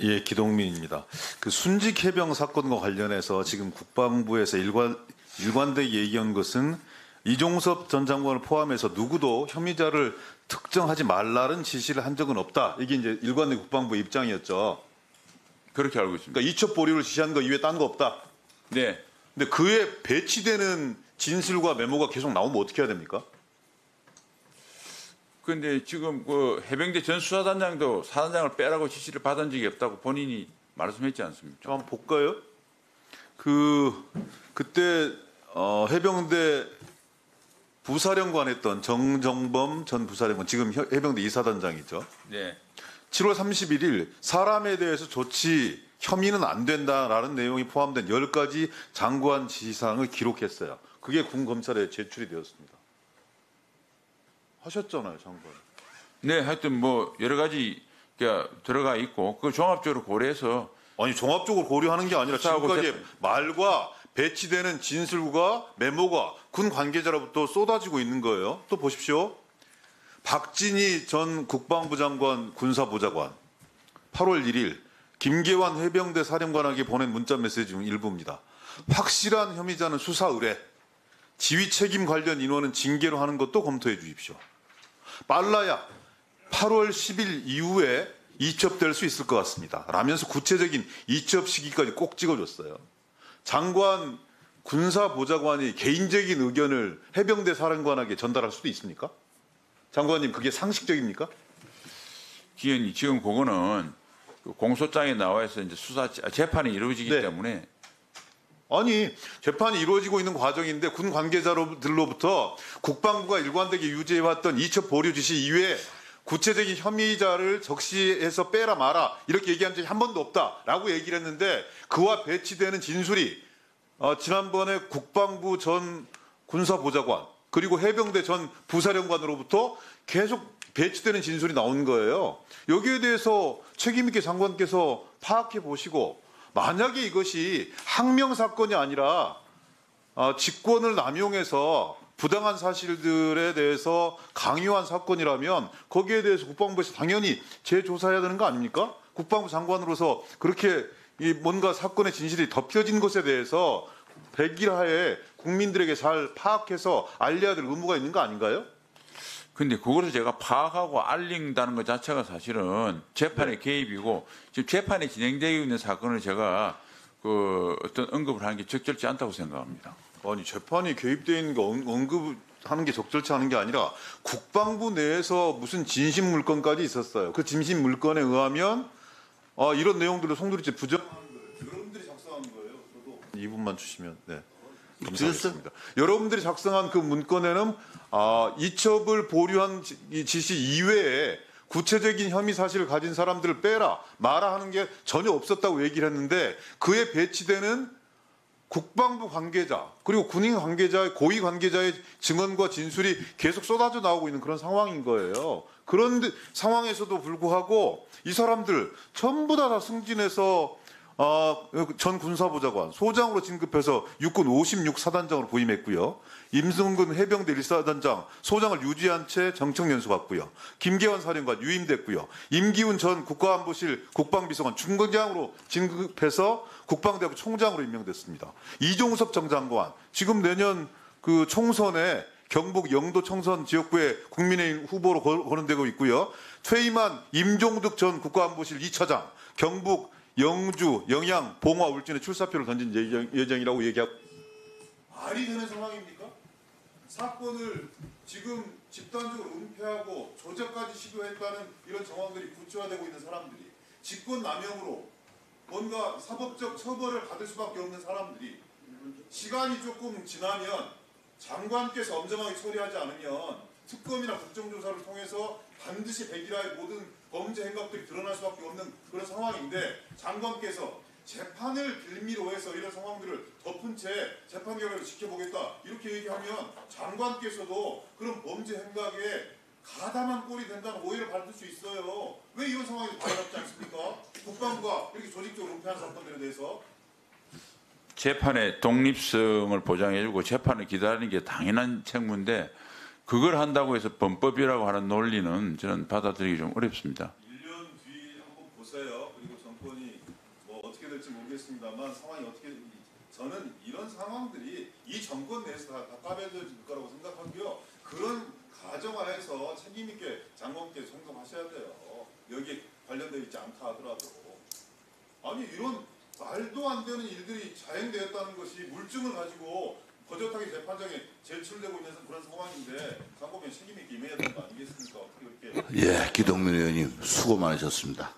예, 기동민입니다. 그 순직 해병 사건과 관련해서 지금 국방부에서 일관되게 얘기한 것은 이종섭 전 장관을 포함해서 누구도 혐의자를 특정하지 말라는 지시를 한 적은 없다. 이게 이제 일관된 국방부 입장이었죠. 그렇게 알고 있습니다. 그러니까 이첩 보류를 지시한 거 이외에 딴 거 없다. 네. 근데 그에 배치되는 진술과 메모가 계속 나오면 어떻게 해야 됩니까? 그런데 지금 그 해병대 전 수사단장도 사단장을 빼라고 지시를 받은 적이 없다고 본인이 말씀했지 않습니까? 좀 한번 볼까요? 그때 해병대 부사령관 했던 정정범 전 부사령관, 지금 해병대 이사단장이죠. 네. 7월 31일 사람에 대해서 조치 혐의는 안 된다라는 내용이 포함된 10가지 장관 지시사항을 기록했어요. 그게 군 검찰에 제출이 되었습니다. 하셨잖아요, 장관. 네, 하여튼 뭐 여러 가지 들어가 있고 그 종합적으로 고려해서 아니 종합적으로 고려하는 게 아니라 지금까지 말과 배치되는 진술과 메모가 군 관계자로부터 쏟아지고 있는 거예요. 또 보십시오. 박진희 전 국방부 장관 군사보좌관 8월 1일 김계환 해병대 사령관에게 보낸 문자 메시지 중 일부입니다. 확실한 혐의자는 수사 의뢰, 지휘 책임 관련 인원은 징계로 하는 것도 검토해 주십시오. 빨라야 8월 10일 이후에 이첩될 수 있을 것 같습니다. 라면서 구체적인 이첩 시기까지 꼭 찍어줬어요. 장관 군사보좌관이 개인적인 의견을 해병대 사령관에게 전달할 수도 있습니까? 장관님, 그게 상식적입니까? 기현이 지금 그거는 공소장에 나와 있어 이제 재판이 이루어지기 네. 때문에 아니 재판이 이루어지고 있는 과정인데 군 관계자들로부터 국방부가 일관되게 유지해왔던 이첩 보류 지시 이외에 구체적인 혐의자를 적시해서 빼라 마라 이렇게 얘기한 적이 한 번도 없다라고 얘기를 했는데 그와 배치되는 진술이 지난번에 국방부 전 군사보좌관 그리고 해병대 전 부사령관으로부터 계속 배치되는 진술이 나온 거예요. 여기에 대해서 책임 있게 장관께서 파악해 보시고 만약에 이것이 항명 사건이 아니라 직권을 남용해서 부당한 사실들에 대해서 강요한 사건이라면 거기에 대해서 국방부에서 당연히 재조사해야 되는 거 아닙니까? 국방부 장관으로서 그렇게 뭔가 사건의 진실이 덮여진 것에 대해서 백일하에 국민들에게 잘 파악해서 알려야 될 의무가 있는 거 아닌가요? 근데 그것을 제가 파악하고 알린다는 것 자체가 사실은 재판의 개입이고 지금 재판이 진행되고 있는 사건을 제가 어떤 언급을 하는 게 적절치 않다고 생각합니다. 아니 재판이 개입되어 있는 거 언급하는 게 적절치 않은 게 아니라 국방부 내에서 무슨 진심 물건까지 있었어요. 그 진심 물건에 의하면 이런 내용들을 송두리째 부정하는 거예요. 여러분들이 작성한 거예요. 저도 2분만 주시면 네. 감사하겠습니다. 여러분들이 작성한 그 문건에는 이첩을 보류한 지시 이외에 구체적인 혐의 사실을 가진 사람들을 빼라 마라 하는 게 전혀 없었다고 얘기를 했는데 그에 배치되는 국방부 관계자 그리고 군인 관계자의 고위 관계자의 증언과 진술이 계속 쏟아져 나오고 있는 그런 상황인 거예요. 그런 상황에서도 불구하고 이 사람들 전부 다 승진해서 전 군사보좌관 소장으로 진급해서 육군 56사단장으로 부임했고요. 임승근 해병대 1사단장 소장을 유지한 채 정청연수 받고요. 김계환 사령관 유임됐고요. 임기훈 전 국가안보실 국방비서관 중대장으로 진급해서 국방대학교 총장으로 임명됐습니다. 이종섭 전 장관 지금 내년 그 총선에 경북 영도 청선 지역구에 국민의힘 후보로 거론되고 있고요. 퇴임한 임종득 전 국가안보실 2차장 경북 영주, 영양, 봉화, 울진에 출사표를 던진 예정이라고 얘기하고 말이 되는 상황입니까? 사건을 지금 집단적으로 은폐하고 조작까지 시도했다는 이런 정황들이 구체화되고 있는 사람들이 직권남용으로 뭔가 사법적 처벌을 받을 수밖에 없는 사람들이 시간이 조금 지나면 장관께서 엄정하게 처리하지 않으면 특검이나 국정조사를 통해서 반드시 백일화의 모든 범죄 행각들이 드러날 수밖에 없는 그런 상황인데 장관께서 재판을 빌미로 해서 이런 상황들을 덮은 채 재판 결과를 지켜보겠다 이렇게 얘기하면 장관께서도 그런 범죄 행각에 가담한 꼴이 된다는 오해를 받을 수 있어요. 왜 이런 상황이 발생하지 않습니까? 국방부가 이렇게 조직적으로 은폐한 사건들에 대해서 재판의 독립성을 보장해주고 재판을 기다리는 게 당연한 책무인데 그걸 한다고 해서 범법이라고 하는 논리는 저는 받아들이기 좀 어렵습니다. 1년 뒤 한번 보세요. 그리고 정권이 뭐 어떻게 될지 모르겠습니다만 상황이 어떻게 저는 이런 상황들이 이 정권 내에서 다 까매질 거라고 생각하고요. 그런 가정하에서 책임 있게 장관께 성공하셔야 돼요. 여기 관련되어 있지 않다 하더라도. 아니 이런 말도 안 되는 일들이 자행되었다는 것이 물증을 가지고 거젓하게 재판장에 제출되고 있는 그런 상황인데 장관이 책임 있게 임해야 되는 거 아니겠습니까? 어떻게 그렇게 예, 기동민 의원님 수고 많으셨습니다.